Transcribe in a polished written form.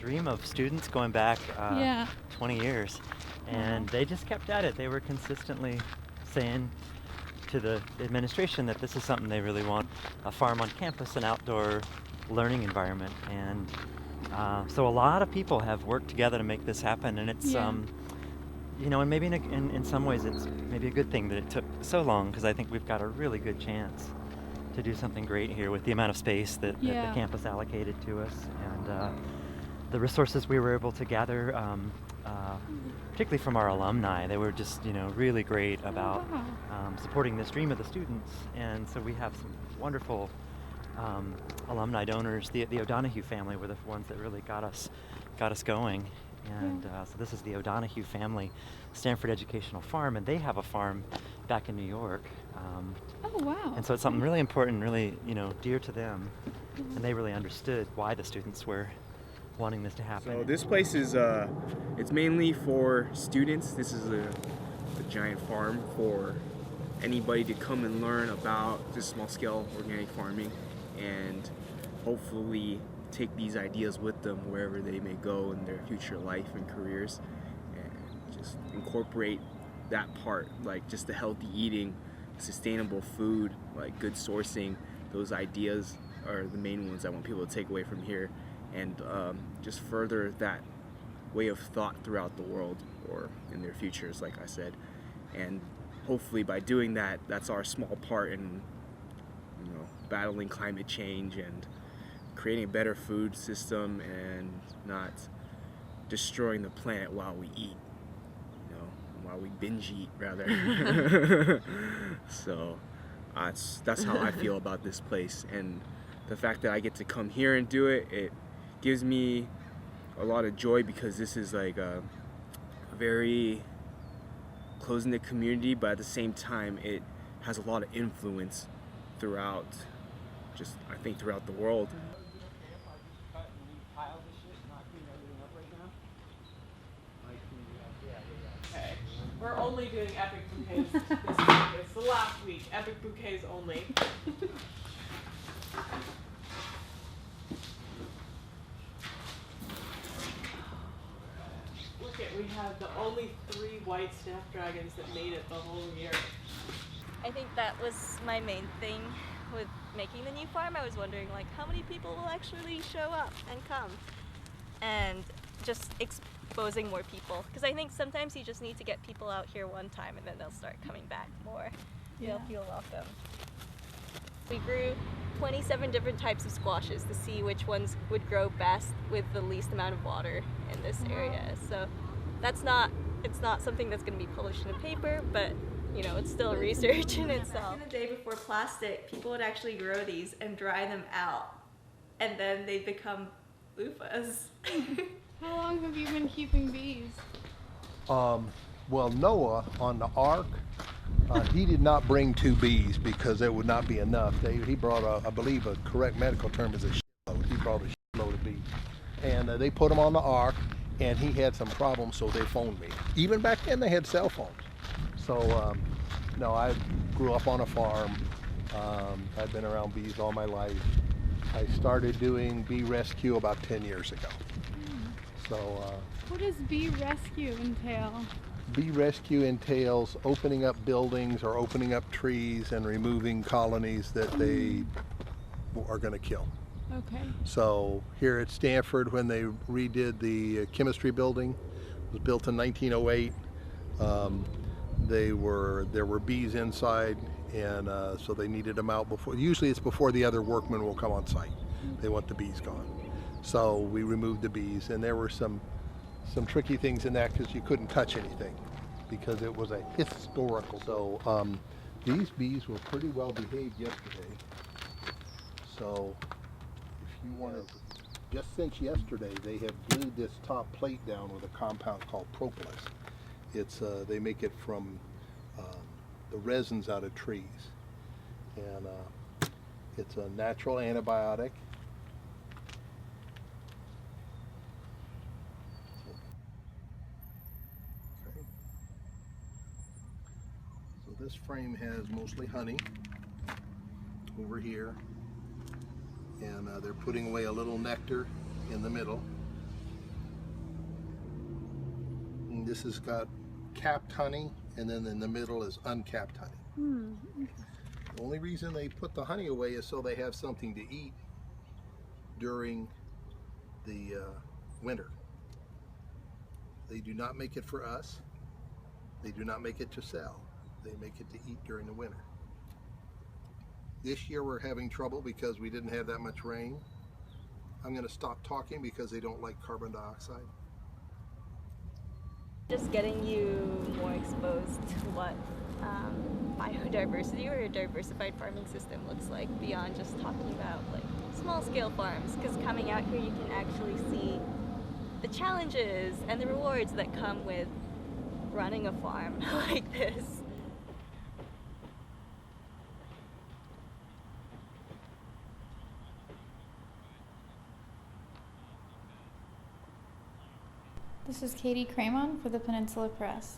dream of students going back Yeah. 20 years. And they just kept at it. They were consistently saying to the administration that this is something they really want, a farm on campus, an outdoor learning environment. And so a lot of people have worked together to make this happen, and it's Yeah. you know, and maybe in some ways it's maybe a good thing that it took so long, because I think we've got a really good chance to do something great here with the amount of space that the Yeah. campus allocated to us, and the resources we were able to gather, particularly from our alumni. They were just, you know, really great about wow. supporting this dream of the students. And so we have some wonderful alumni donors. The O'Donoghue family were the ones that really got us going. And so this is the O'Donoghue family, Stanford Educational Farm, and they have a farm back in New York. Oh, wow. And so it's something really important, really, you know, dear to them, and they really understood why the students were wanting this to happen. So this place is it's mainly for students. This is a giant farm for anybody to come and learn about just small-scale organic farming, and hopefully take these ideas with them wherever they may go in their future life and careers, and just incorporate that part, like just the healthy eating, sustainable food, like good sourcing. Those ideas are the main ones I want people to take away from here, and just further that way of thought throughout the world or in their futures, like I said. And hopefully by doing that, that's our small part in, you know, battling climate change and creating a better food system and not destroying the planet while we eat, you know, while we binge eat rather. So that's how I feel about this place, and the fact that I get to come here and do it, it gives me a lot of joy, because this is like a very close-knit community, but at the same time it has a lot of influence throughout, just I think throughout the world. Okay. We're only doing epic bouquets this week. It's the last week. Epic bouquets only. Look at, we have the only 3 white snapdragons that made it the whole year. I think that was my main thing with making the new farm. I was wondering, like, how many people will actually show up and come, and just exposing more people, because I think sometimes you just need to get people out here one time and then they'll start coming back more. They'll feel welcome. We grew 27 different types of squashes to see which ones would grow best with the least amount of water in this area. So it's not something that's going to be published in a paper, but you know, it's still research in itself. Back in the day before plastic, people would actually grow these and dry them out, and then they'd become loofahs. How long have you been keeping bees? Well, Noah on the ark, he did not bring 2 bees because there would not be enough. He brought, I believe a correct medical term is a shitload. He brought a shitload of bees. And they put them on the ark, and he had some problems, so they phoned me. Even back then they had cell phones. So, no, I grew up on a farm. I've been around bees all my life. I started doing bee rescue about 10 years ago. So, What does bee rescue entail? bee rescue entails opening up buildings or opening up trees and removing colonies that they are going to kill. Okay. So here at Stanford, when they redid the chemistry building, it was built in 1908. There were bees inside, and so they needed them out before. Usually it's before the other workmen will come on site. They want the bees gone. So we removed the bees, and there were some tricky things in that because you couldn't touch anything because it was a historical. So these bees were pretty well behaved yesterday. So if you wanted, just since yesterday, they have glued this top plate down with a compound called propolis. It's they make it from the resins out of trees, and it's a natural antibiotic. Okay. So this frame has mostly honey over here, and they're putting away a little nectar in the middle, This has got capped honey, and then in the middle is uncapped honey. The only reason they put the honey away is so they have something to eat during the winter. They do not make it for us. They do not make it to sell. They make it to eat during the winter. This year we're having trouble because we didn't have that much rain. I'm going to stop talking because they don't like carbon dioxide. Just getting you more exposed to what biodiversity or a diversified farming system looks like beyond just talking about like small scale farms, because coming out here you can actually see the challenges and the rewards that come with running a farm like this. This is Katie Cramon for the Peninsula Press.